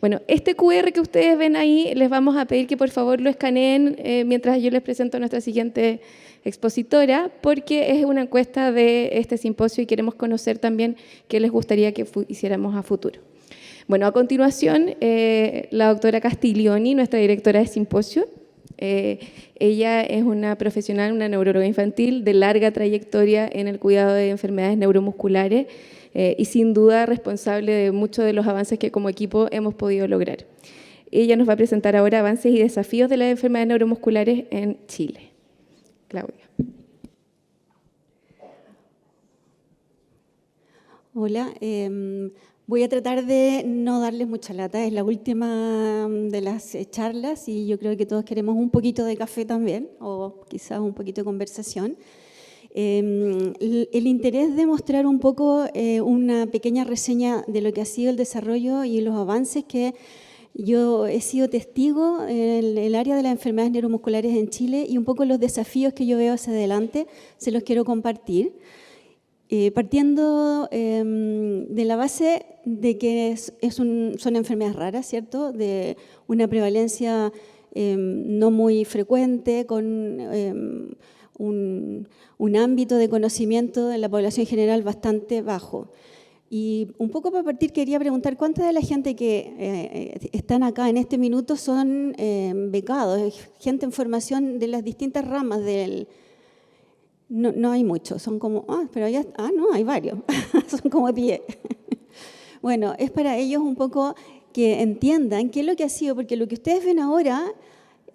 Bueno, este QR que ustedes ven ahí, les vamos a pedir que por favor lo escaneen mientras yo les presento a nuestra siguiente expositora, porque es una encuesta de este simposio y queremos conocer también qué les gustaría que hiciéramos a futuro. Bueno, a continuación, la doctora Castiglioni, nuestra directora de simposio. Ella es una profesional, una neuróloga infantil de larga trayectoria en el cuidado de enfermedades neuromusculares y sin duda responsable de muchos de los avances que como equipo hemos podido lograr. Ella nos va a presentar ahora avances y desafíos de las enfermedades neuromusculares en Chile. Claudia. Hola, voy a tratar de no darles mucha lata, es la última de las charlas y yo creo que todos queremos un poquito de café también, o quizás un poquito de conversación. El interés de mostrar un poco una pequeña reseña de lo que ha sido el desarrollo y los avances que yo he sido testigo en el área de las enfermedades neuromusculares en Chile y un poco los desafíos que yo veo hacia adelante, se los quiero compartir. Partiendo de la base de que son enfermedades raras, ¿cierto? De una prevalencia no muy frecuente, con un ámbito de conocimiento de la población general bastante bajo. Y un poco para partir quería preguntar, ¿cuánta de la gente que están acá en este minuto son becados, gente en formación de las distintas ramas del... No hay muchos, son como, no, hay varios, son como 10. Bueno, es para ellos un poco que entiendan qué es lo que ha sido, porque lo que ustedes ven ahora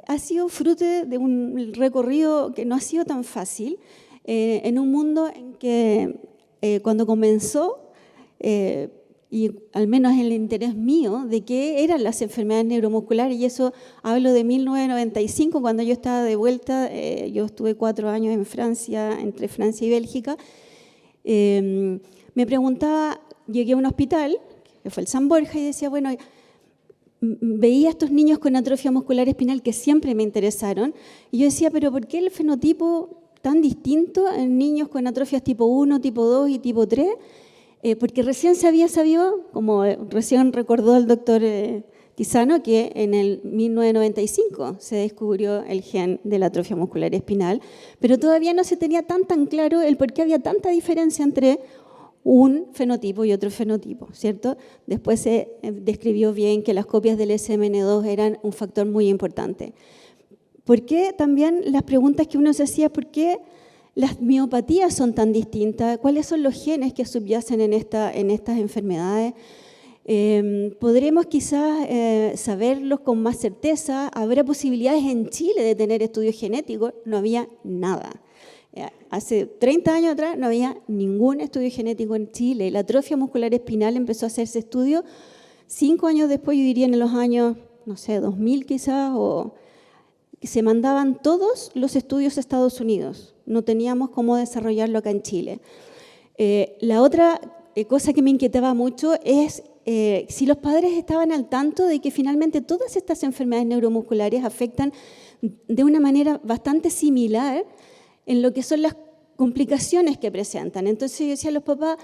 ha sido fruto de un recorrido que no ha sido tan fácil, en un mundo en que cuando comenzó, y al menos el interés mío de qué eran las enfermedades neuromusculares, y eso hablo de 1995, cuando yo estaba de vuelta, yo estuve 4 años en Francia, entre Francia y Bélgica, me preguntaba, llegué a un hospital, que fue el San Borja, y decía, bueno, veía a estos niños con atrofia muscular espinal que siempre me interesaron, y yo decía, pero ¿por qué el fenotipo tan distinto en niños con atrofias tipo 1, tipo 2 y tipo 3? Porque recién se había sabido, como recién recordó el doctor Tisano, que en el 1995 se descubrió el gen de la atrofia muscular espinal, pero todavía no se tenía tan claro el por qué había tanta diferencia entre un fenotipo y otro fenotipo, ¿cierto? Después se describió bien que las copias del SMN2 eran un factor muy importante. ¿Por qué también las preguntas que uno se hacía, por qué las miopatías son tan distintas? ¿Cuáles son los genes que subyacen en estas enfermedades? ¿Podremos quizás saberlos con más certeza? ¿Habrá posibilidades en Chile de tener estudios genéticos? No había nada. Hace 30 años atrás no había ningún estudio genético en Chile. La atrofia muscular espinal empezó a hacerse estudio 5 años después, yo diría en los años, no sé, 2000 quizás, o se mandaban todos los estudios a Estados Unidos. No teníamos cómo desarrollarlo acá en Chile. La otra cosa que me inquietaba mucho es si los padres estaban al tanto de que finalmente todas estas enfermedades neuromusculares afectan de una manera bastante similar en lo que son las complicaciones que presentan. Entonces yo decía a los papás,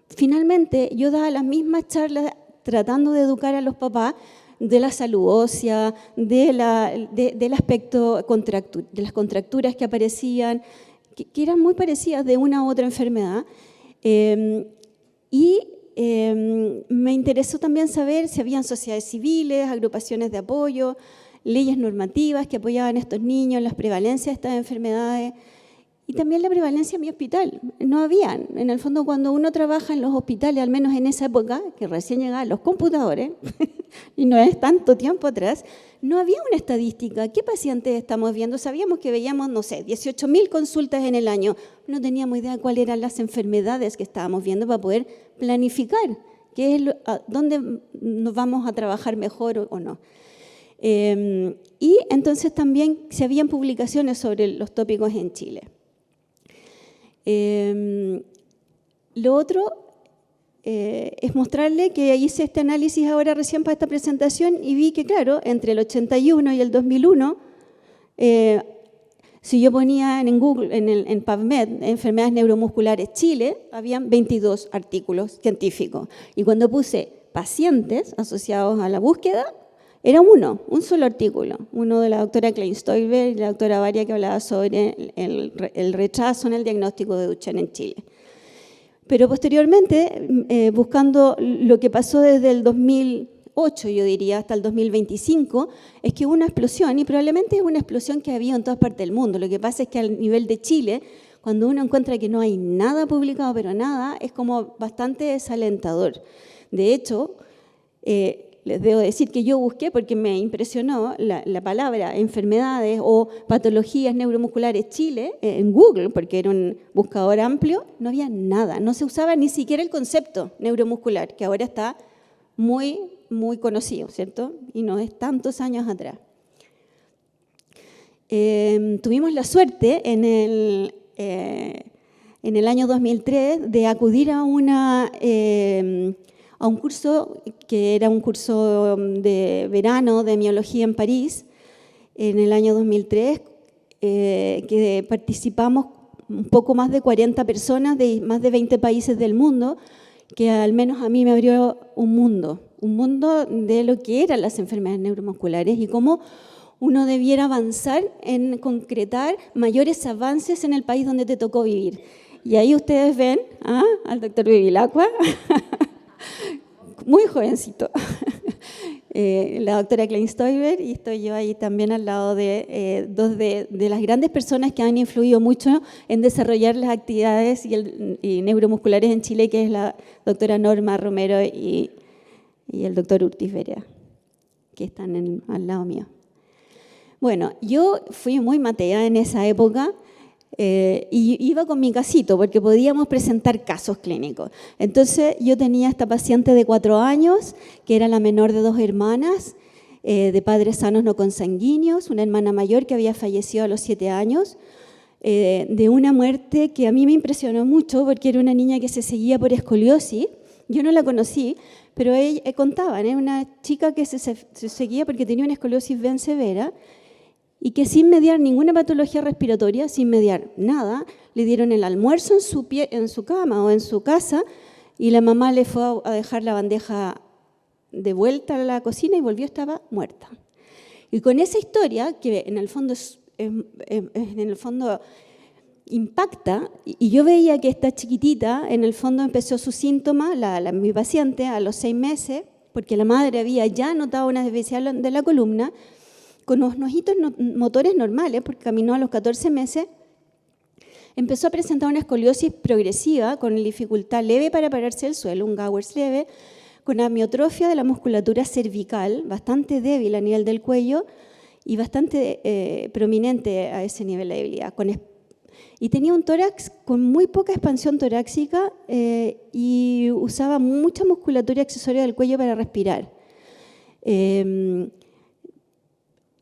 finalmente yo daba las mismas charlas tratando de educar a los papás de la salud ósea, del aspecto de las contracturas que aparecían, que eran muy parecidas de una u otra enfermedad. Me interesó también saber si habían sociedades civiles, agrupaciones de apoyo, leyes normativas que apoyaban a estos niños, las prevalencias de estas enfermedades y también la prevalencia en mi hospital. No habían. En el fondo, cuando uno trabaja en los hospitales, al menos en esa época, que recién llegaban los computadores, y no es tanto tiempo atrás, no había una estadística. ¿Qué pacientes estamos viendo? Sabíamos que veíamos, no sé, 18.000 consultas en el año. No teníamos idea de cuáles eran las enfermedades que estábamos viendo para poder planificar qué es dónde nos vamos a trabajar mejor o no. Y entonces también se habían publicaciones sobre los tópicos en Chile. Lo otro es mostrarle que hice este análisis ahora recién para esta presentación y vi que, claro, entre el 81 y el 2001, si yo ponía en Google, en PubMed, enfermedades neuromusculares Chile, habían 22 artículos científicos. Y cuando puse pacientes asociados a la búsqueda, era un solo artículo, uno de la doctora Klein-Stolberg y la doctora Varia, que hablaba sobre el rechazo en el diagnóstico de Duchenne en Chile. Pero posteriormente, buscando lo que pasó desde el 2008, yo diría, hasta el 2025, es que hubo una explosión, y probablemente es una explosión que había en todas partes del mundo. Lo que pasa es que al nivel de Chile, cuando uno encuentra que no hay nada publicado, pero nada, es como bastante desalentador. De hecho, les debo decir que yo busqué, porque me impresionó la palabra enfermedades o patologías neuromusculares Chile en Google, porque era un buscador amplio, no había nada, no se usaba ni siquiera el concepto neuromuscular, que ahora está muy, muy conocido, ¿cierto? Y no es tantos años atrás. Tuvimos la suerte en el año 2003 de acudir a un curso que era un curso de verano de miología en París, en el año 2003, que participamos un poco más de 40 personas de más de 20 países del mundo, que al menos a mí me abrió un mundo de lo que eran las enfermedades neuromusculares y cómo uno debiera avanzar en concretar mayores avances en el país donde te tocó vivir. Y ahí ustedes ven al doctor Bevilacqua, muy jovencito, la doctora Klein-Stolberg, y estoy yo ahí también al lado de dos de las grandes personas que han influido mucho en desarrollar las actividades y neuromusculares en Chile, que es la doctora Norma Romero y el doctor Urtiz Berea, que están al lado mío. Bueno, yo fui muy matea en esa época, y iba con mi casito porque podíamos presentar casos clínicos. Entonces yo tenía esta paciente de 4 años, que era la menor de 2 hermanas, de padres sanos no consanguíneos, una hermana mayor que había fallecido a los 7 años, de una muerte que a mí me impresionó mucho porque era una niña que se seguía por escoliosis. Yo no la conocí, pero contaban, una chica que se seguía porque tenía una escoliosis bien severa, y que sin mediar ninguna patología respiratoria, sin mediar nada, le dieron el almuerzo en su cama o en su casa, y la mamá le fue a dejar la bandeja de vuelta a la cocina y volvió, estaba muerta. Y con esa historia, que en el fondo impacta, y yo veía que esta chiquitita en el fondo empezó sus síntomas, mi paciente, a los 6 meses, porque la madre había ya notado una deficiencia de la columna, con unos hitos motores normales, porque caminó a los 14 meses, empezó a presentar una escoliosis progresiva con dificultad leve para pararse del suelo, un Gowers leve, con amiotrofia de la musculatura cervical, bastante débil a nivel del cuello y bastante prominente a ese nivel de debilidad. Y tenía un tórax con muy poca expansión torácica y usaba mucha musculatura accesoria del cuello para respirar.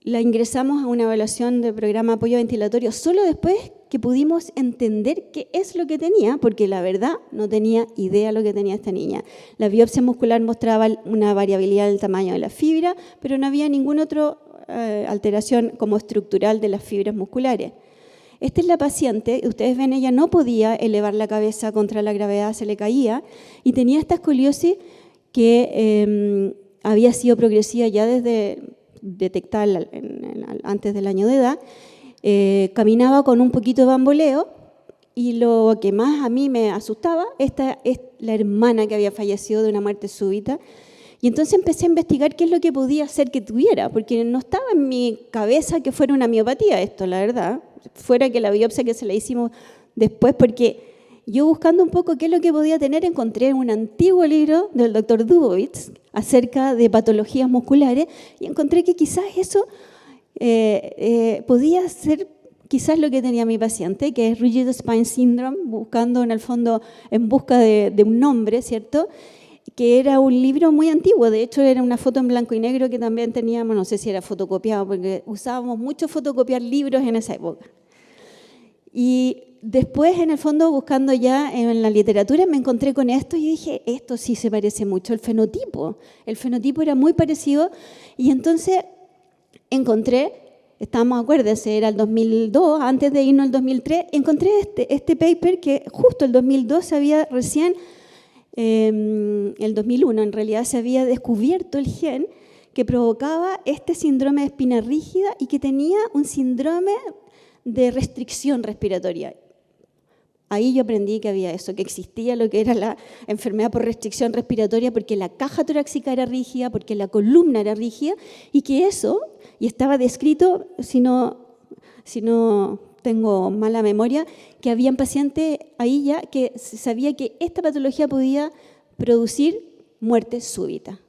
La ingresamos a una evaluación de programa de apoyo ventilatorio solo después que pudimos entender qué es lo que tenía, porque la verdad no tenía idea lo que tenía esta niña. La biopsia muscular mostraba una variabilidad del tamaño de la fibra, pero no había ninguna otra alteración como estructural de las fibras musculares. Esta es la paciente, ustedes ven, ella no podía elevar la cabeza contra la gravedad, se le caía, y tenía esta escoliosis que había sido progresiva ya desde detectada antes del año de edad. Caminaba con un poquito de bamboleo, y lo que más a mí me asustaba, esta es la hermana que había fallecido de una muerte súbita. Y entonces empecé a investigar qué es lo que podía hacer que tuviera, porque no estaba en mi cabeza que fuera una miopatía esto, la verdad, fuera que la biopsia que se la hicimos después, porque yo buscando un poco qué es lo que podía tener, encontré un antiguo libro del doctor Dubowitz acerca de patologías musculares, y encontré que quizás eso podía ser quizás lo que tenía mi paciente, que es Rigid Spine Syndrome, buscando en el fondo, en busca de un nombre, ¿cierto?, que era un libro muy antiguo. De hecho era una foto en blanco y negro que también teníamos, no sé si era fotocopiado, porque usábamos mucho fotocopiar libros en esa época. Y después, en el fondo, buscando ya en la literatura, me encontré con esto y dije, esto sí se parece mucho, el fenotipo era muy parecido, y entonces encontré, acuérdense, era el 2002, antes de irnos al 2003, encontré este paper que justo el 2002 se había recién el 2001, en realidad se había descubierto el gen que provocaba este síndrome de espina rígida y que tenía un síndrome de restricción respiratoria. Ahí yo aprendí que había eso, que existía lo que era la enfermedad por restricción respiratoria, porque la caja torácica era rígida, porque la columna era rígida, y que eso, y estaba descrito, si no tengo mala memoria, que habían pacientes ahí ya que se sabía que esta patología podía producir muerte súbita.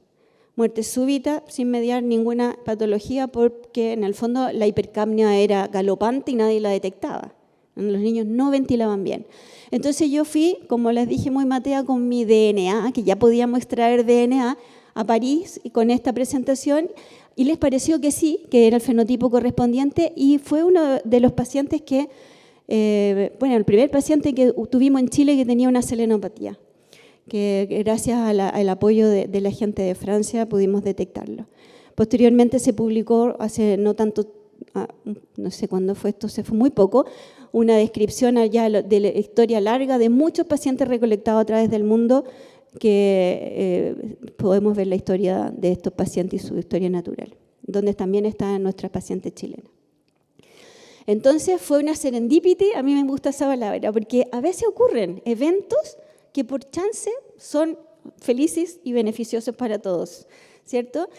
Muerte súbita sin mediar ninguna patología, porque en el fondo la hipercapnia era galopante y nadie la detectaba. Los niños no ventilaban bien. Entonces yo fui, como les dije, muy matea con mi DNA, que ya podíamos extraer DNA, a París y con esta presentación, y les pareció que sí, que era el fenotipo correspondiente, y fue uno de los pacientes que, el primer paciente que tuvimos en Chile que tenía una selenopatía, que gracias al apoyo de la gente de Francia pudimos detectarlo. Posteriormente se publicó hace no tanto, no sé cuándo fue esto, se fue muy poco, una descripción allá de la historia larga de muchos pacientes recolectados a través del mundo, que podemos ver la historia de estos pacientes y su historia natural, donde también están nuestras pacientes chilenas. Entonces fue una serendipity, a mí me gusta esa palabra, porque a veces ocurren eventos que por chance son felices y beneficiosos para todos, ¿cierto?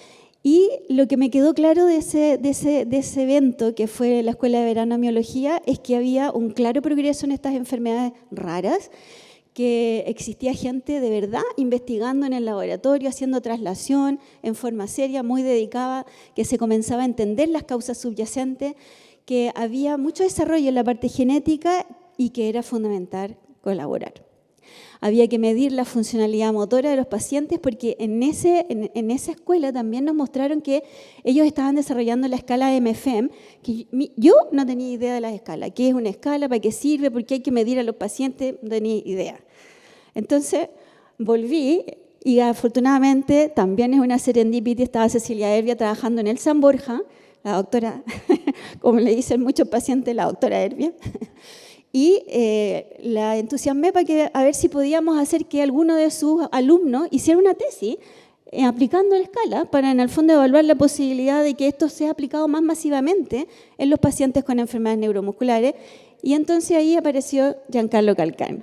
Y lo que me quedó claro de ese evento, que fue la Escuela de Verano de Miología, es que había un claro progreso en estas enfermedades raras, que existía gente de verdad investigando en el laboratorio, haciendo traslación en forma seria, muy dedicada, que se comenzaba a entender las causas subyacentes, que había mucho desarrollo en la parte genética y que era fundamental colaborar. Había que medir la funcionalidad motora de los pacientes, porque en esa escuela también nos mostraron que ellos estaban desarrollando la escala MFM, que yo no tenía idea de la escala. ¿Qué es una escala? ¿Para qué sirve? ¿Por qué hay que medir a los pacientes? No tenía idea. Entonces volví y afortunadamente también es una serendipity. Estaba Cecilia Hervia trabajando en el San Borja, la doctora, como le dicen muchos pacientes, la doctora Hervia. Y la entusiasmé para que, a ver si podíamos hacer que alguno de sus alumnos hiciera una tesis aplicando la escala para, en el fondo, evaluar la posibilidad de que esto sea aplicado más masivamente en los pacientes con enfermedades neuromusculares. Y entonces ahí apareció Giancarlo Calcano,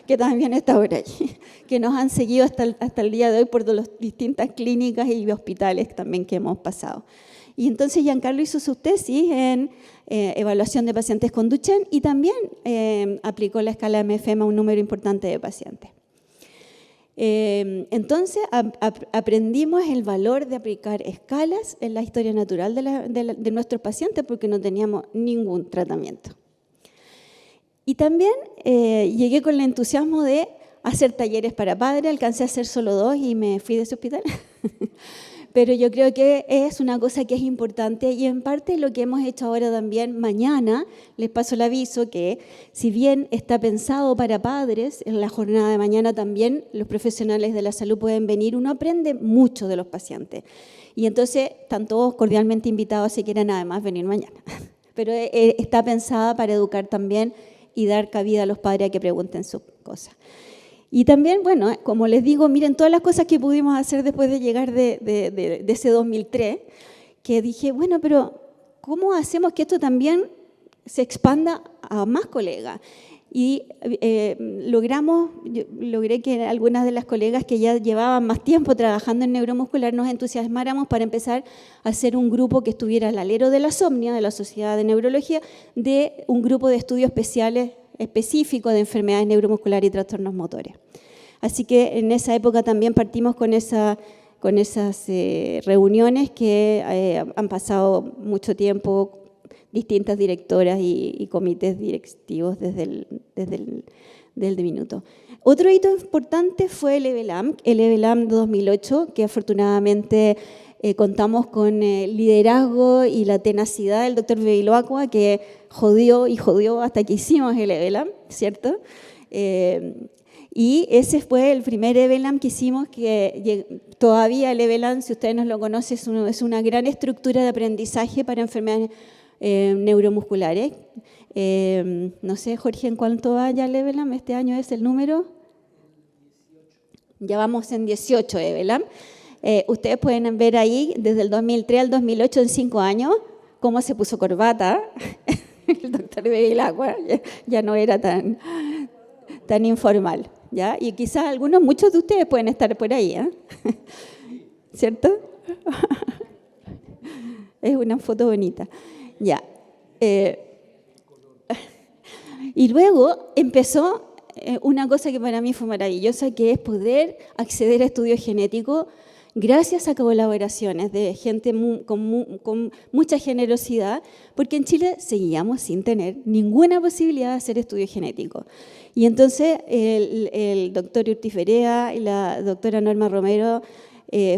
que también está por allí, que nos han seguido hasta el día de hoy por las distintas clínicas y hospitales también que hemos pasado. Y entonces Giancarlo hizo su tesis en evaluación de pacientes con Duchenne y también aplicó la escala MFM a un número importante de pacientes. Entonces aprendimos el valor de aplicar escalas en la historia natural de nuestros pacientes, porque no teníamos ningún tratamiento. Y también llegué con el entusiasmo de hacer talleres para padres, alcancé a hacer solo 2 y me fui de ese hospital. Pero yo creo que es una cosa que es importante, y en parte lo que hemos hecho ahora también. Mañana les paso el aviso que, si bien está pensado para padres, en la jornada de mañana también los profesionales de la salud pueden venir. Uno aprende mucho de los pacientes y entonces están todos cordialmente invitados si quieren además venir mañana. Pero está pensada para educar también y dar cabida a los padres a que pregunten sus cosas. Y también, bueno, como les digo, miren todas las cosas que pudimos hacer después de llegar de ese 2003, que dije, bueno, pero ¿cómo hacemos que esto también se expanda a más colegas? Y logré que algunas de las colegas que ya llevaban más tiempo trabajando en neuromuscular nos entusiasmáramos para empezar a hacer un grupo que estuviera al alero de la SOMNIA, de la Sociedad de Neurología, de un grupo de estudios especiales específico de enfermedades neuromusculares y trastornos motores. Así que en esa época también partimos con esas reuniones que han pasado mucho tiempo, distintas directoras y comités directivos desde el minuto. Otro hito importante fue el EVELAM 2008, que afortunadamente contamos con el liderazgo y la tenacidad del doctor Bevilacqua, que jodió hasta que hicimos el EVELAM, ¿cierto? Y ese fue el primer EVELAM que hicimos, que todavía el EVELAM, si ustedes no lo conocen, es una gran estructura de aprendizaje para enfermedades neuromusculares. No sé, Jorge, ¿en cuánto va ya el EVELAM? Este año es el número Ya vamos en 18, Evelam. Ustedes pueden ver ahí, desde el 2003 al 2008, en 5 años, cómo se puso corbata. El doctor Bevilacqua ya no era tan informal, ¿ya? Y quizás muchos de ustedes pueden estar por ahí, ¿eh? ¿Cierto? Es una foto bonita. Ya. Y luego empezó una cosa que para mí fue maravillosa, que es poder acceder a estudios genéticos gracias a colaboraciones de gente con mucha generosidad, porque en Chile seguíamos sin tener ninguna posibilidad de hacer estudios genéticos. Y entonces el doctor Urtiz Berea y la doctora Norma Romero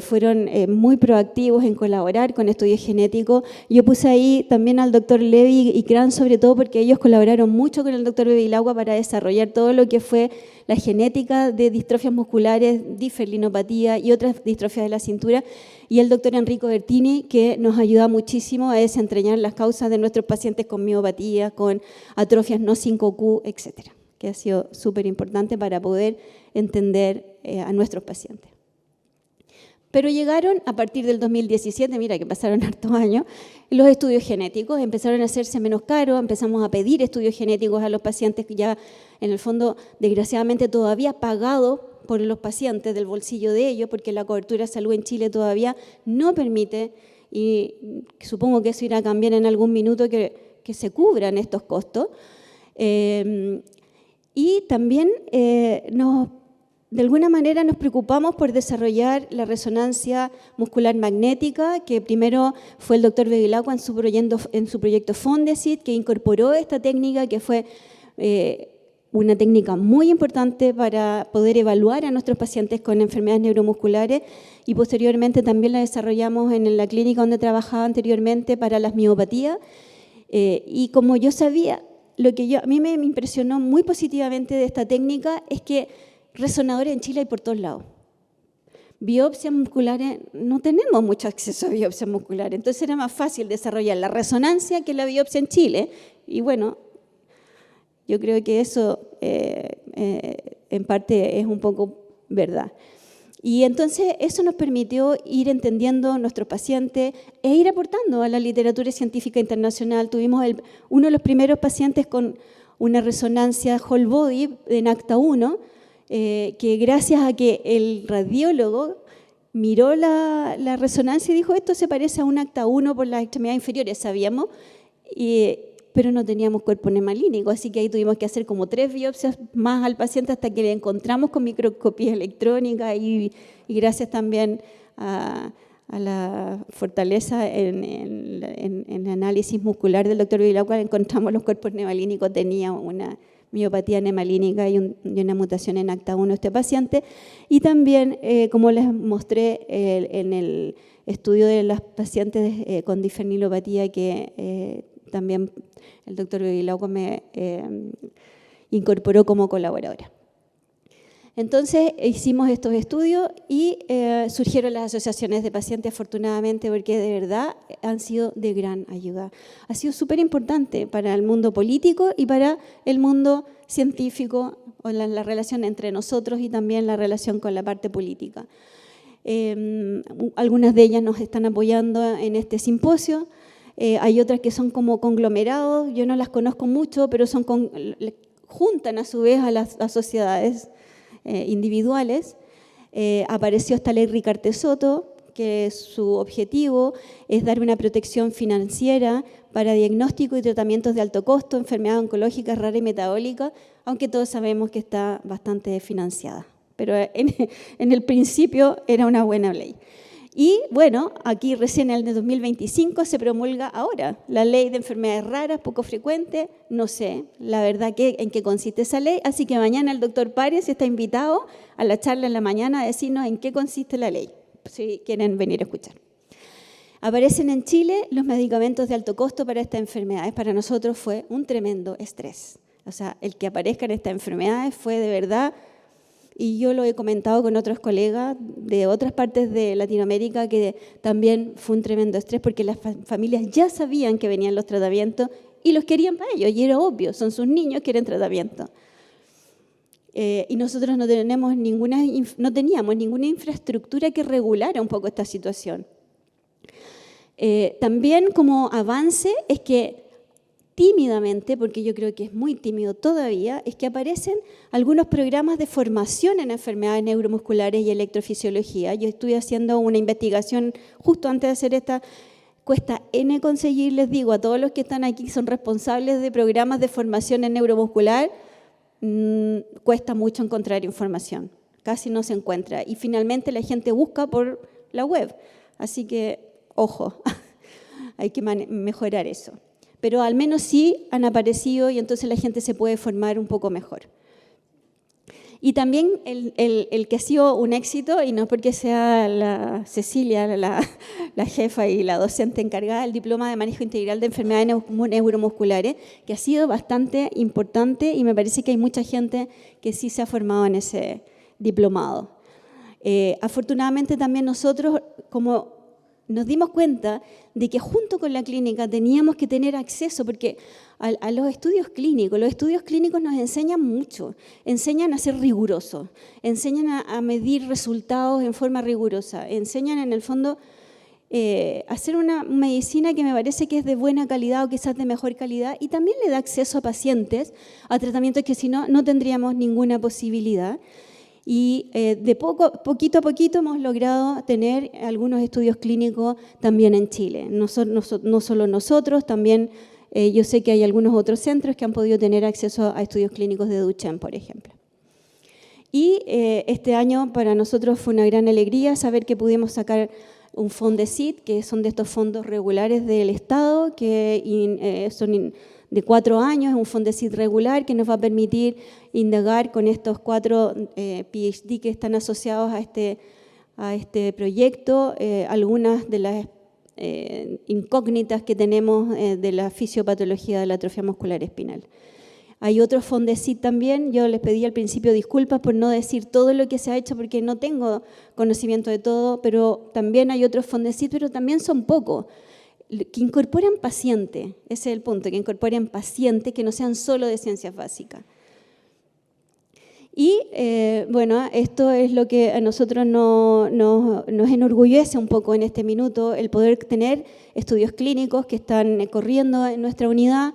fueron muy proactivos en colaborar con estudios genéticos. Yo puse ahí también al doctor Levi y Kran, sobre todo porque ellos colaboraron mucho con el doctor Bevilacqua para desarrollar todo lo que fue la genética de distrofias musculares, disferlinopatía y otras distrofias de la cintura, y el doctor Enrico Bertini, que nos ayuda muchísimo a desentrañar las causas de nuestros pacientes con miopatía, con atrofias no 5Q, etcétera, que ha sido súper importante para poder entender a nuestros pacientes. Pero llegaron a partir del 2017, mira que pasaron hartos años, los estudios genéticos empezaron a hacerse menos caros, empezamos a pedir estudios genéticos a los pacientes que ya en el fondo desgraciadamente todavía pagados por los pacientes del bolsillo de ellos, porque la cobertura de salud en Chile todavía no permite, y supongo que eso irá a cambiar en algún minuto, que se cubran estos costos. Y también de alguna manera nos preocupamos por desarrollar la resonancia muscular magnética, que primero fue el doctor Bevilacqua en su proyecto Fondesit, que incorporó esta técnica, que fue una técnica muy importante para poder evaluar a nuestros pacientes con enfermedades neuromusculares, y posteriormente también la desarrollamos en la clínica donde trabajaba anteriormente para las miopatías. Y como yo sabía, a mí me impresionó muy positivamente de esta técnica es que resonadores en Chile hay por todos lados. Biopsias musculares, no tenemos mucho acceso a biopsias musculares, entonces era más fácil desarrollar la resonancia que la biopsia en Chile. Y bueno, yo creo que eso en parte es un poco verdad. Y entonces eso nos permitió ir entendiendo nuestros pacientes e ir aportando a la literatura científica internacional. Tuvimos uno de los primeros pacientes con una resonancia whole body en ACTA1, que gracias a que el radiólogo miró la resonancia y dijo, esto se parece a un ACTA1 por las extremidades inferiores, sabíamos, pero no teníamos cuerpo nemalínico, así que ahí tuvimos que hacer como 3 biopsias más al paciente hasta que le encontramos con microscopía electrónica, y gracias también a la fortaleza en el análisis muscular del doctor Bevilacqua encontramos los cuerpos nemalínicos, tenía una miopatía nemalínica y una mutación en ACTA1 este paciente. Y también, como les mostré en el estudio de las pacientes con disfernilopatía, que también el doctor Bevilacqua me incorporó como colaboradora. Entonces hicimos estos estudios y surgieron las asociaciones de pacientes, afortunadamente, porque de verdad han sido de gran ayuda. Ha sido súper importante para el mundo político y para el mundo científico, o la relación entre nosotros y también la relación con la parte política. Algunas de ellas nos están apoyando en este simposio. Hay otras que son como conglomerados, yo no las conozco mucho, pero juntan a su vez a las sociedades individuales. Apareció esta ley Ricarte-Soto, que su objetivo es dar una protección financiera para diagnóstico y tratamientos de alto costo, enfermedades oncológicas raras y metabólicas, aunque todos sabemos que está bastante desfinanciada. Pero en el principio era una buena ley. Y bueno, aquí recién en el 2025 se promulga ahora la ley de enfermedades raras, poco frecuentes. No sé, la verdad, en qué consiste esa ley. Así que mañana el doctor Párez está invitado a la charla en la mañana a decirnos en qué consiste la ley, si quieren venir a escuchar. Aparecen en Chile los medicamentos de alto costo para estas enfermedades. Para nosotros fue un tremendo estrés. O sea, el que aparezcan estas enfermedades fue de verdad. Y yo lo he comentado con otros colegas de otras partes de Latinoamérica, que también fue un tremendo estrés porque las familias ya sabían que venían los tratamientos y los querían para ellos, y era obvio, son sus niños, quieren tratamiento. y nosotros no teníamos ninguna infraestructura que regulara un poco esta situación. También como avance es que tímidamente, porque yo creo que es muy tímido todavía, es que aparecen algunos programas de formación en enfermedades neuromusculares y electrofisiología. Yo estuve haciendo una investigación justo antes de hacer esta. Cuesta N conseguir, les digo, a todos los que están aquí, son responsables de programas de formación en neuromuscular, cuesta mucho encontrar información, casi no se encuentra. Y finalmente la gente busca por la web. Así que, ojo, hay que mejorar eso. Pero al menos sí han aparecido y entonces la gente se puede formar un poco mejor. Y también el que ha sido un éxito, y no porque sea la Cecilia, la jefa y la docente encargada del Diploma de Manejo Integral de Enfermedades Neuromusculares, que ha sido bastante importante y me parece que hay mucha gente que sí se ha formado en ese diplomado. Afortunadamente también nosotros, como nos dimos cuenta de que junto con la clínica teníamos que tener acceso, porque a los estudios clínicos nos enseñan mucho, enseñan a ser rigurosos, enseñan a medir resultados en forma rigurosa, enseñan en el fondo a hacer una medicina que me parece que es de buena calidad o quizás de mejor calidad, y también le da acceso a pacientes a tratamientos que si no, no tendríamos ninguna posibilidad. Y de poquito a poquito hemos logrado tener algunos estudios clínicos también en Chile. No solo nosotros, también yo sé que hay algunos otros centros que han podido tener acceso a estudios clínicos de Duchenne, por ejemplo. Y este año para nosotros fue una gran alegría saber que pudimos sacar un Fondesit, que son de estos fondos regulares del Estado, que son de 4 años, es un Fondesit regular que nos va a permitir indagar con estos 4 PhD que están asociados a este proyecto, algunas de las incógnitas que tenemos de la fisiopatología de la atrofia muscular espinal. Hay otros Fondesit también, yo les pedí al principio disculpas por no decir todo lo que se ha hecho porque no tengo conocimiento de todo, pero también hay otros Fondesit, pero también son pocos, que incorporan pacientes, ese es el punto, que incorporen pacientes que no sean solo de ciencias básicas. Y bueno, esto es lo que a nosotros nos enorgullece un poco en este minuto, el poder tener estudios clínicos que están corriendo en nuestra unidad.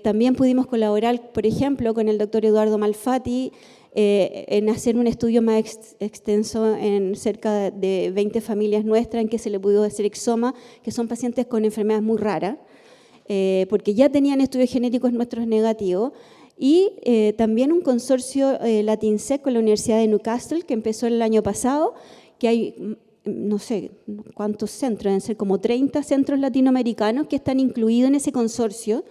También pudimos colaborar, por ejemplo, con el doctor Eduardo Malfatti en hacer un estudio más extenso en cerca de 20 familias nuestras en que se le pudo hacer exoma, que son pacientes con enfermedades muy raras, porque ya tenían estudios genéticos nuestros negativos. Y también un consorcio LatinSec con la Universidad de Newcastle, que empezó el año pasado, que hay no sé cuántos centros, deben ser como 30 centros latinoamericanos que están incluidos en ese consorcio.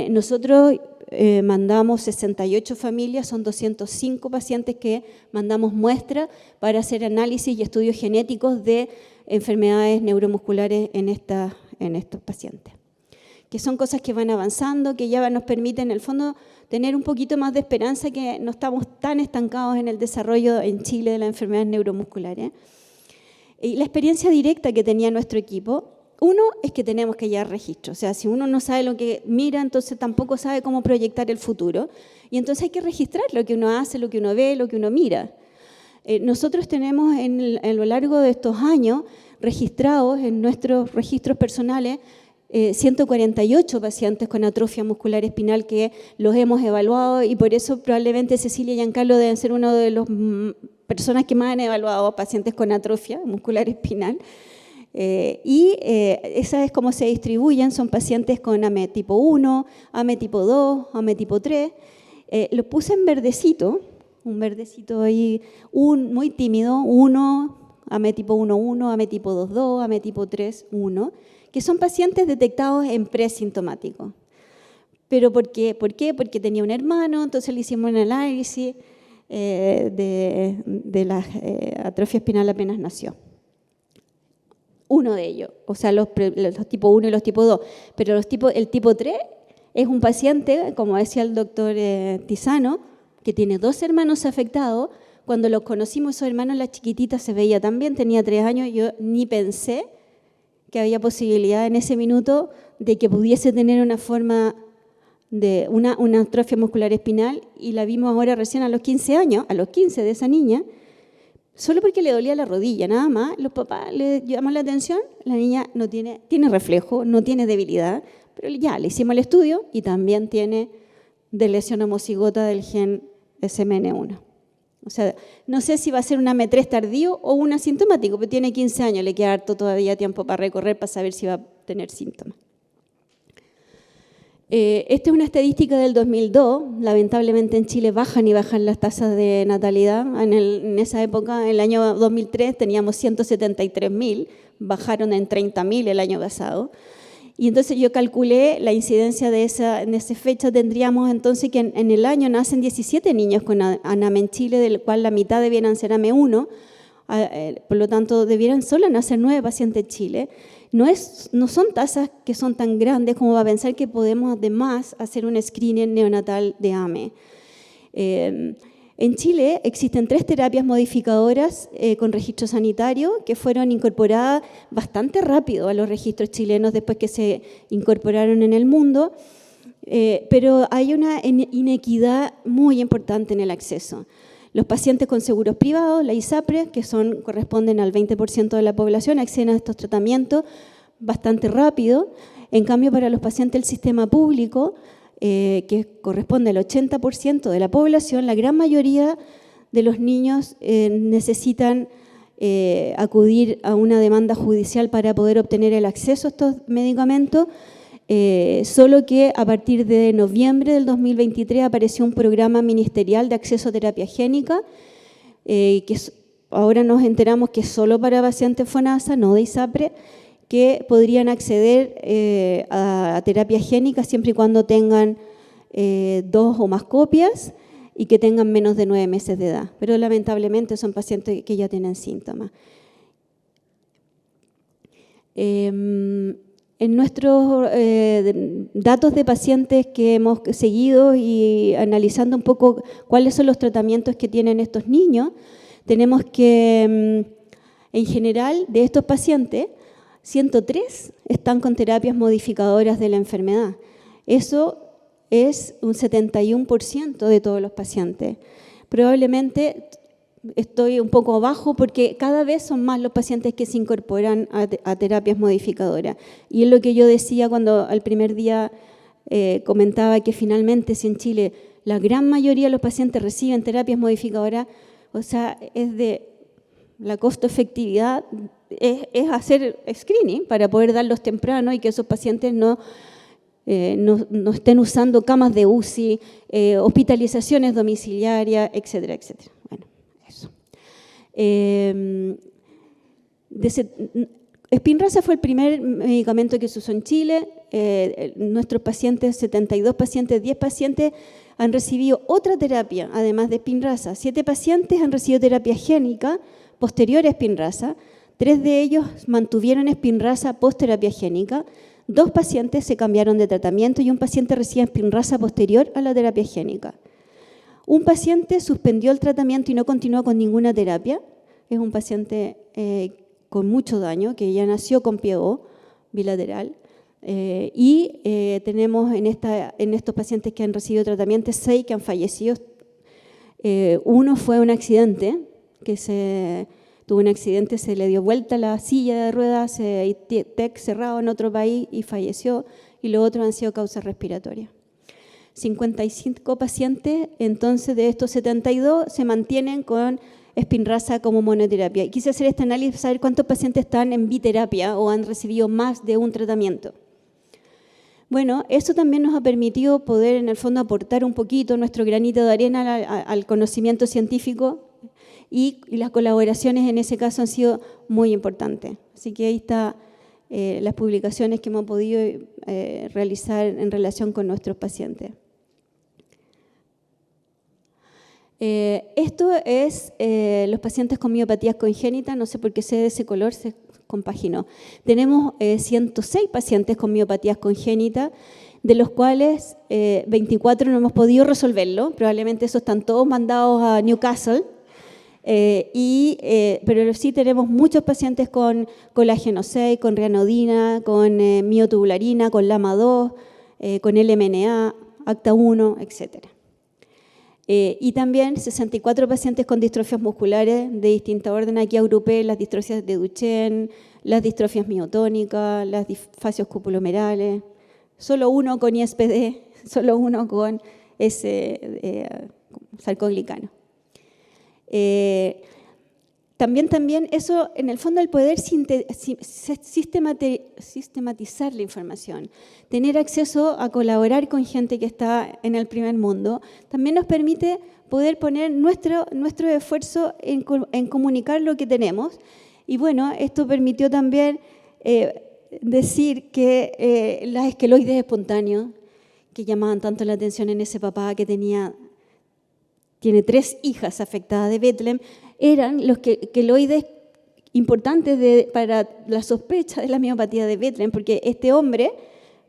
Nosotros mandamos 68 familias, son 205 pacientes que mandamos muestras para hacer análisis y estudios genéticos de enfermedades neuromusculares en estos pacientes, que son cosas que van avanzando, que ya nos permiten en el fondo tener un poquito más de esperanza, que no estamos tan estancados en el desarrollo en Chile de las enfermedades neuromusculares. Y la experiencia directa que tenía nuestro equipo, uno es que tenemos que llevar registro, o sea, si uno no sabe lo que mira, entonces tampoco sabe cómo proyectar el futuro, y entonces hay que registrar lo que uno hace, lo que uno ve, lo que uno mira. Nosotros tenemos a lo largo de estos años registrados en nuestros registros personales 148 pacientes con atrofia muscular espinal que los hemos evaluado, y por eso probablemente Cecilia y Giancarlo deben ser una de las personas que más han evaluado pacientes con atrofia muscular espinal. Esa es cómo se distribuyen, son pacientes con AME tipo 1, AME tipo 2, AME tipo 3. Lo puse en verdecito, un verdecito ahí muy tímido, 1, AME tipo 1, AME tipo 2, AME tipo 3, 1, que son pacientes detectados en presintomáticos. ¿Pero por qué? Porque tenía un hermano, entonces le hicimos un análisis de la atrofia espinal apenas nació. Uno de ellos, o sea, los tipo 1 y los tipo 2, pero el tipo 3 es un paciente, como decía el doctor Tizano, que tiene 2 hermanos afectados. Cuando los conocimos, esos hermanos, la chiquitita se veía también, tenía 3 años, yo ni pensé que había posibilidad en ese minuto de que pudiese tener una forma de una atrofia muscular espinal, y la vimos ahora recién a los 15 años, a los 15 de esa niña, solo porque le dolía la rodilla, nada más. Los papás le llamó la atención, la niña no tiene reflejo, no tiene debilidad, pero ya le hicimos el estudio y también tiene lesión homocigota del gen SMN1. O sea, no sé si va a ser un AM3 tardío o un asintomático, pero tiene 15 años, le queda harto todavía tiempo para recorrer, para saber si va a tener síntomas. Esta es una estadística del 2002. Lamentablemente en Chile bajan las tasas de natalidad. En esa época, en el año 2003, teníamos 173.000, bajaron en 30.000 el año pasado. Y entonces yo calculé la incidencia en esa fecha, tendríamos entonces que en el año nacen 17 niños con ANAM en Chile, del cual la mitad debieran ser AM1, por lo tanto debieran solo nacer 9 pacientes en Chile. No son tasas que son tan grandes como para pensar que podemos además hacer un screening neonatal de AME. En Chile existen 3 terapias modificadoras con registro sanitario que fueron incorporadas bastante rápido a los registros chilenos después que se incorporaron en el mundo, pero hay una inequidad muy importante en el acceso. Los pacientes con seguros privados, la ISAPRE, que corresponden al 20% de la población, acceden a estos tratamientos bastante rápido. En cambio, para los pacientes del sistema público, que corresponde al 80% de la población, la gran mayoría de los niños necesitan acudir a una demanda judicial para poder obtener el acceso a estos medicamentos, solo que a partir de noviembre del 2023 apareció un programa ministerial de acceso a terapia génica, que ahora nos enteramos que es solo para pacientes FONASA, no de ISAPRE, que podrían acceder a terapia génica siempre y cuando tengan 2 o más copias y que tengan menos de 9 meses de edad. Pero lamentablemente son pacientes que ya tienen síntomas. En nuestros datos de pacientes que hemos seguido y analizando un poco cuáles son los tratamientos que tienen estos niños, tenemos que en general de estos pacientes, 103 están con terapias modificadoras de la enfermedad. Eso es un 71% de todos los pacientes. Probablemente estoy un poco abajo porque cada vez son más los pacientes que se incorporan a terapias modificadoras. Y es lo que yo decía cuando al primer día comentaba que finalmente si en Chile la gran mayoría de los pacientes reciben terapias modificadoras, o sea, es de la costo-efectividad, es hacer screening para poder darlos temprano y que esos pacientes no estén usando camas de UCI, hospitalizaciones domiciliarias, etcétera, etcétera. Bueno, eso. Spinraza fue el primer medicamento que se usó en Chile. Nuestros pacientes, 72 pacientes, 10 pacientes han recibido otra terapia, además de Spinraza. 7 pacientes han recibido terapia génica posterior a Spinraza. 3 de ellos mantuvieron Spinraza post-terapia génica. 2 pacientes se cambiaron de tratamiento y un paciente recibe Spinraza posterior a la terapia génica. Un paciente suspendió el tratamiento y no continuó con ninguna terapia. Es un paciente con mucho daño, que ya nació con PO bilateral. Tenemos en estos pacientes que han recibido tratamiento 6 que han fallecido. Uno fue un accidente, tuvo un accidente, se le dio vuelta la silla de ruedas, TEC cerrado en otro país y falleció, y los otros han sido causas respiratorias. 55 pacientes, entonces de estos 72 se mantienen con Spinraza como monoterapia. Y quise hacer este análisis para saber cuántos pacientes están en biterapia o han recibido más de un tratamiento. Bueno, eso también nos ha permitido poder en el fondo aportar un poquito nuestro granito de arena al conocimiento científico, y las colaboraciones en ese caso han sido muy importantes. Así que ahí están las publicaciones que hemos podido realizar en relación con nuestros pacientes. Esto es los pacientes con miopatías congénitas, no sé por qué de ese color se compaginó. Tenemos 106 pacientes con miopatías congénitas, de los cuales 24 no hemos podido resolverlo, probablemente esos están todos mandados a Newcastle, pero sí tenemos muchos pacientes con colágeno 6, con rianodina, con miotubularina, con LAMA2, con LMNA. acta 1, etc. Y también 64 pacientes con distrofias musculares de distinta orden. Aquí agrupé las distrofias de Duchenne, las distrofias miotónicas, las disfasias cupulomerales. Solo uno con ISPD, solo uno con sarcoglicano. También eso, en el fondo, el poder sistematizar la información, tener acceso a colaborar con gente que está en el primer mundo, también nos permite poder poner nuestro esfuerzo en comunicar lo que tenemos. Y bueno, esto permitió también decir que las esqueloides espontáneos, que llamaban tanto la atención en ese papá que tiene 3 hijas afectadas de Bethlehem, eran los queloides importantes para la sospecha de la miopatía de Bethlehem, porque este hombre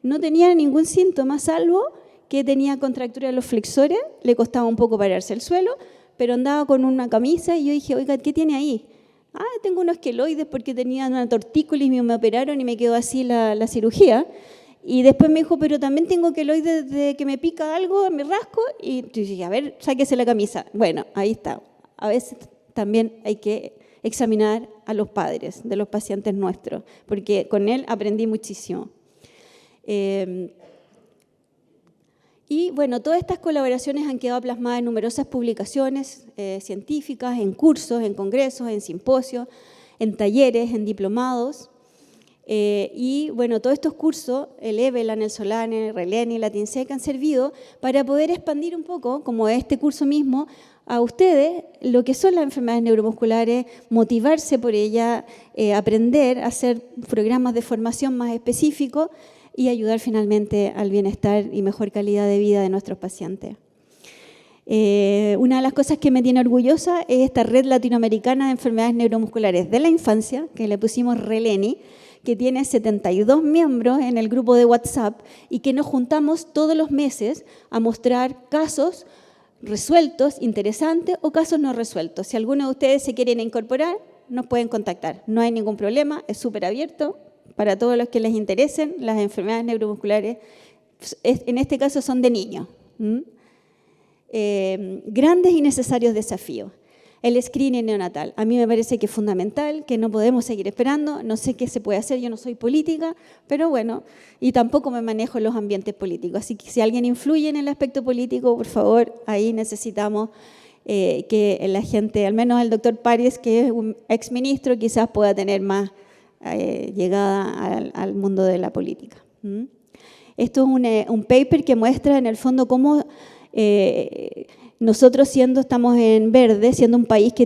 no tenía ningún síntoma, salvo que tenía contractura de los flexores, le costaba un poco pararse al suelo, pero andaba con una camisa y yo dije, oiga, ¿qué tiene ahí? Tengo unos queloides porque tenía una tortícolis y me operaron y me quedó así la cirugía. Y después me dijo, pero también tengo queloides de que me pica algo, me rasco, y yo dije, a ver, sáquese la camisa. Bueno, ahí está. A veces también hay que examinar a los padres de los pacientes nuestros, porque con él aprendí muchísimo. Y bueno, todas estas colaboraciones han quedado plasmadas en numerosas publicaciones científicas, en cursos, en congresos, en simposios, en talleres, en diplomados. Y bueno, todos estos cursos, el EVELAN, el SOLANE, RELENI, LatinSec, han servido para poder expandir un poco, como este curso mismo, a ustedes lo que son las enfermedades neuromusculares, motivarse por ellas, aprender a hacer programas de formación más específicos y ayudar finalmente al bienestar y mejor calidad de vida de nuestros pacientes. Una de las cosas que me tiene orgullosa es esta red latinoamericana de enfermedades neuromusculares de la infancia, que le pusimos RELENI, que tiene 72 miembros en el grupo de WhatsApp y que nos juntamos todos los meses a mostrar casos resueltos, interesantes o casos no resueltos. Si alguno de ustedes se quieren incorporar, nos pueden contactar. No hay ningún problema, es súper abierto para todos los que les interesen. Las enfermedades neuromusculares, en este caso, son de niños. Grandes y necesarios desafíos. El screening neonatal. A mí me parece que es fundamental, que no podemos seguir esperando. No sé qué se puede hacer, yo no soy política, pero bueno, y tampoco me manejo en los ambientes políticos. Así que si alguien influye en el aspecto político, por favor, ahí necesitamos que la gente, al menos el doctor Párez, que es un exministro, quizás pueda tener más llegada al mundo de la política. Esto es un paper que muestra en el fondo cómo nosotros estamos en verde, siendo un país que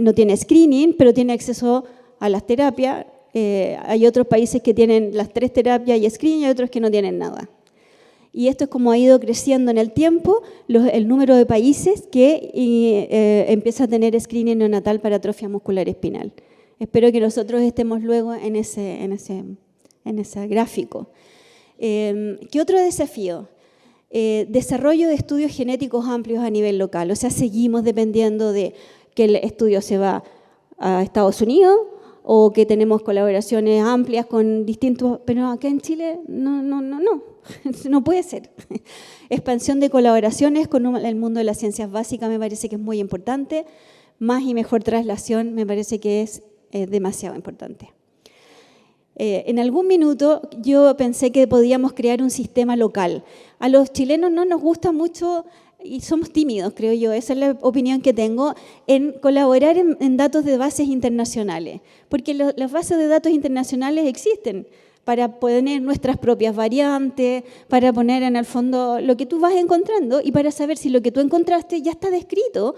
no tiene screening, pero tiene acceso a las terapias. Hay otros países que tienen las 3 terapias y screening y otros que no tienen nada. Y esto es como ha ido creciendo en el tiempo el número de países que empieza a tener screening neonatal para atrofia muscular espinal. Espero que nosotros estemos luego en ese gráfico. ¿Qué otro desafío? Desarrollo de estudios genéticos amplios a nivel local. O sea, seguimos dependiendo de que el estudio se va a Estados Unidos o que tenemos colaboraciones amplias con distintos... Pero acá en Chile no puede ser. Expansión de colaboraciones con el mundo de las ciencias básicas me parece que es muy importante. Más y mejor traslación me parece que es demasiado importante. En algún minuto yo pensé que podíamos crear un sistema local. A los chilenos no nos gusta mucho y somos tímidos, creo yo, esa es la opinión que tengo, en colaborar en datos de bases internacionales, porque las bases de datos internacionales existen para poner nuestras propias variantes, para poner en el fondo lo que tú vas encontrando y para saber si lo que tú encontraste ya está descrito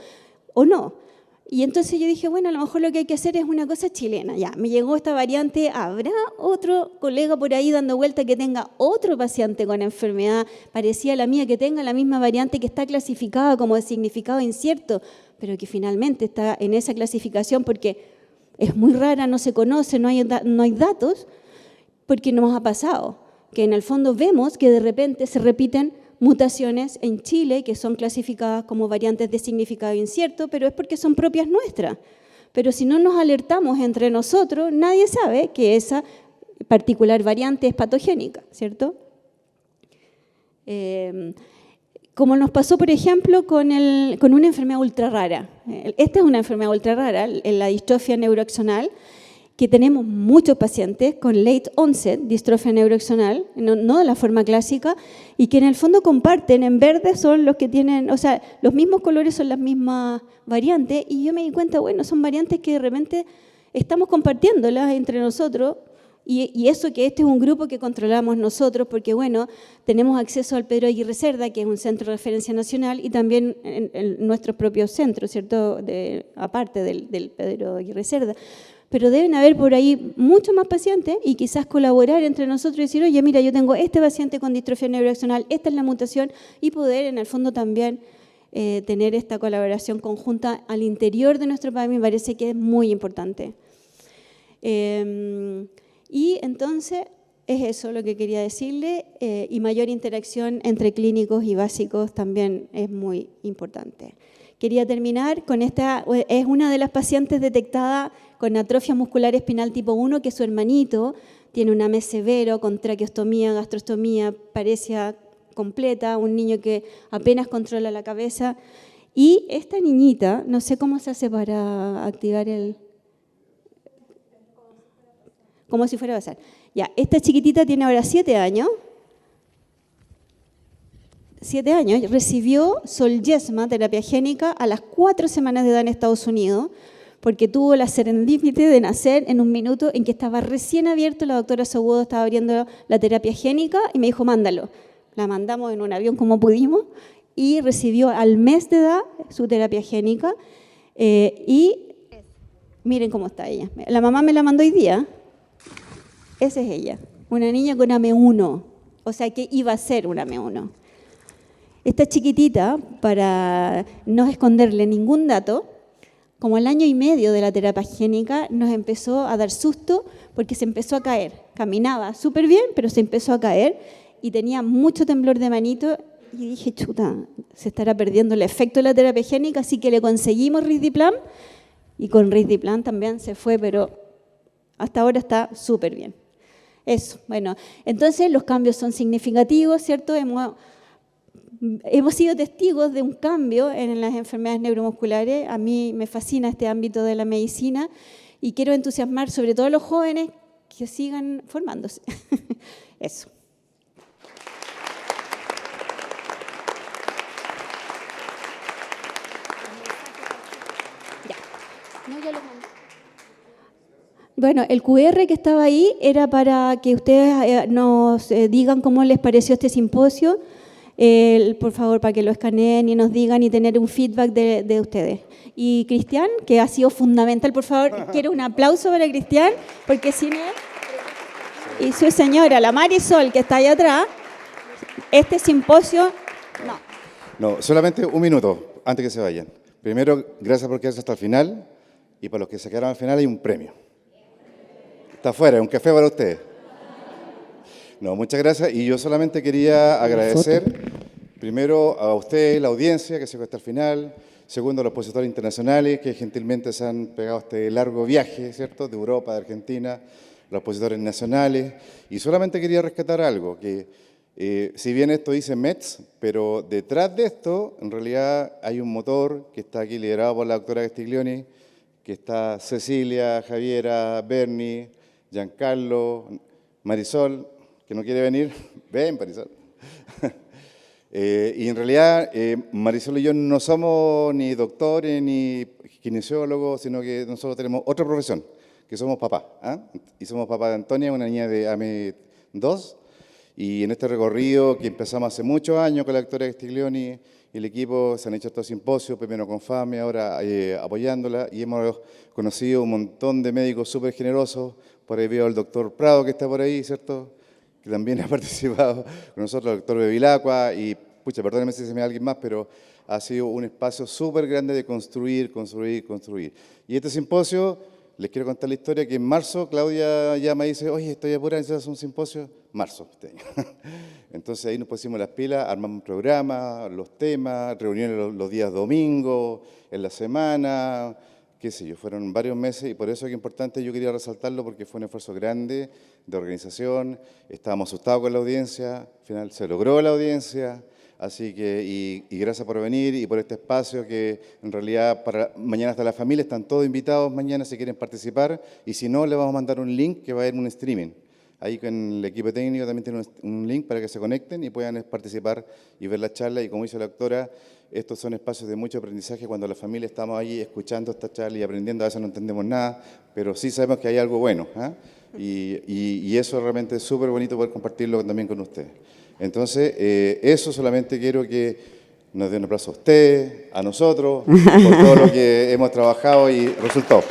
o no. Y entonces yo dije, bueno, a lo mejor lo que hay que hacer es una cosa chilena. Ya, me llegó esta variante, ¿habrá otro colega por ahí dando vuelta que tenga otro paciente con enfermedad parecida a la mía, que tenga la misma variante que está clasificada como de significado incierto, pero que finalmente está en esa clasificación porque es muy rara, no se conoce, no hay datos, porque nos ha pasado, que en el fondo vemos que de repente se repiten mutaciones en Chile que son clasificadas como variantes de significado incierto, pero es porque son propias nuestras. Pero si no nos alertamos entre nosotros, nadie sabe que esa particular variante es patogénica, ¿cierto? Como nos pasó, por ejemplo, con una enfermedad ultra rara. Esta es una enfermedad ultra rara, la distrofia neuroaxonal, que tenemos muchos pacientes con late onset distrofia neuroaxonal, no de la forma clásica, y que en el fondo comparten, en verde son los que tienen, o sea, los mismos colores son las mismas variantes, y yo me di cuenta, bueno, son variantes que de repente estamos compartiéndolas entre nosotros, y eso que este es un grupo que controlamos nosotros, porque bueno, tenemos acceso al Pedro Aguirre Cerda, que es un centro de referencia nacional, y también en nuestros propios centros, ¿cierto? Aparte del Pedro Aguirre Cerda. Pero deben haber por ahí muchos más pacientes y quizás colaborar entre nosotros y decir, oye, mira, yo tengo este paciente con distrofia neuroaxonal, esta es la mutación, y poder en el fondo también tener esta colaboración conjunta al interior de nuestro país, me parece que es muy importante. Y entonces es eso lo que quería decirle, y mayor interacción entre clínicos y básicos también es muy importante. Quería terminar con esta, es una de las pacientes detectada con atrofia muscular espinal tipo 1, que su hermanito tiene un AME severo con traqueostomía, gastrostomía, paresia completa, un niño que apenas controla la cabeza. Y esta niñita, no sé cómo se hace para activar el... Como si fuera a pasar. Ya, esta chiquitita tiene ahora 7 años. 7 años, recibió Zolgensma, terapia génica, a las 4 semanas de edad en Estados Unidos, porque tuvo la serendipity de nacer en un minuto en que estaba recién abierto, la doctora Segudo estaba abriendo la terapia génica y me dijo, mándalo. La mandamos en un avión como pudimos y recibió al mes de edad su terapia génica y miren cómo está ella. La mamá me la mandó hoy día. Esa es ella, una niña con AME1, o sea que iba a ser una AME1. Esta chiquitita, para no esconderle ningún dato, como al año y medio de la terapia génica, nos empezó a dar susto porque se empezó a caer. Caminaba súper bien, pero se empezó a caer y tenía mucho temblor de manito. Y dije, chuta, se estará perdiendo el efecto de la terapia génica, así que le conseguimos Risdiplam y con Risdiplam también se fue, pero hasta ahora está súper bien. Eso, bueno, entonces los cambios son significativos, ¿cierto? Hemos sido testigos de un cambio en las enfermedades neuromusculares. A mí me fascina este ámbito de la medicina y quiero entusiasmar sobre todo a los jóvenes que sigan formándose. Eso. Ya. No, ya lo mandé. Bueno, el QR que estaba ahí era para que ustedes nos digan cómo les pareció este simposio. Por favor, para que lo escaneen y nos digan y tener un feedback de ustedes. Y Cristian, que ha sido fundamental, por favor, quiero un aplauso para Cristian, porque sin él y su señora, la Marisol, que está allá atrás, este simposio, no. No, solamente un minuto antes que se vayan. Primero, gracias por quedarse hasta el final, y para los que se quedaron al final hay un premio. Está afuera, un café para ustedes. No, muchas gracias. Y yo solamente quería agradecer, primero, a ustedes, la audiencia, que se quedó hasta el final. Segundo, a los expositores internacionales, que gentilmente se han pegado este largo viaje, ¿cierto?, de Europa, de Argentina, los expositores nacionales. Y solamente quería rescatar algo, que si bien esto dice METS, pero detrás de esto, en realidad, hay un motor que está aquí liderado por la doctora Castiglioni, que está Cecilia, Javiera, Bernie, Giancarlo, Marisol, que no quiere venir. Ven, Marisol. Y en realidad, Marisol y yo no somos ni doctores ni kinesiólogos, sino que nosotros tenemos otra profesión, que somos papás. Y somos papá de Antonia, una niña de AME 2. Y en este recorrido que empezamos hace muchos años con la doctora Castiglioni y el equipo, se han hecho estos simposios, primero con FAME, ahora apoyándola, y hemos conocido un montón de médicos súper generosos. Por ahí veo al doctor Prado, que está por ahí, ¿cierto?, que también ha participado con nosotros, el doctor Bevilacqua, y, pucha, perdónenme si se me da alguien más, pero ha sido un espacio súper grande de construir. Y este simposio, les quiero contar la historia, que en marzo Claudia ya me dice, oye, estoy apurada, necesitas un simposio, marzo este año. Entonces ahí nos pusimos las pilas, armamos un programa, los temas, reuniones los días domingos, en la semana, qué sé yo, fueron varios meses y por eso es que es importante, yo quería resaltarlo porque fue un esfuerzo grande de organización, estábamos asustados con la audiencia, al final se logró la audiencia, así que, y gracias por venir y por este espacio que en realidad para mañana hasta la familia, están todos invitados mañana si quieren participar y si no, les vamos a mandar un link que va a ir en un streaming. Ahí con el equipo técnico también tiene un link para que se conecten y puedan participar y ver la charla. Y como dice la doctora, estos son espacios de mucho aprendizaje cuando la familia estamos ahí escuchando esta charla y aprendiendo. A veces no entendemos nada, pero sí sabemos que hay algo bueno. Y eso realmente es súper bonito poder compartirlo también con ustedes. Entonces, eso solamente quiero que nos den un aplauso a ustedes, a nosotros, por todo lo que hemos trabajado y resultó.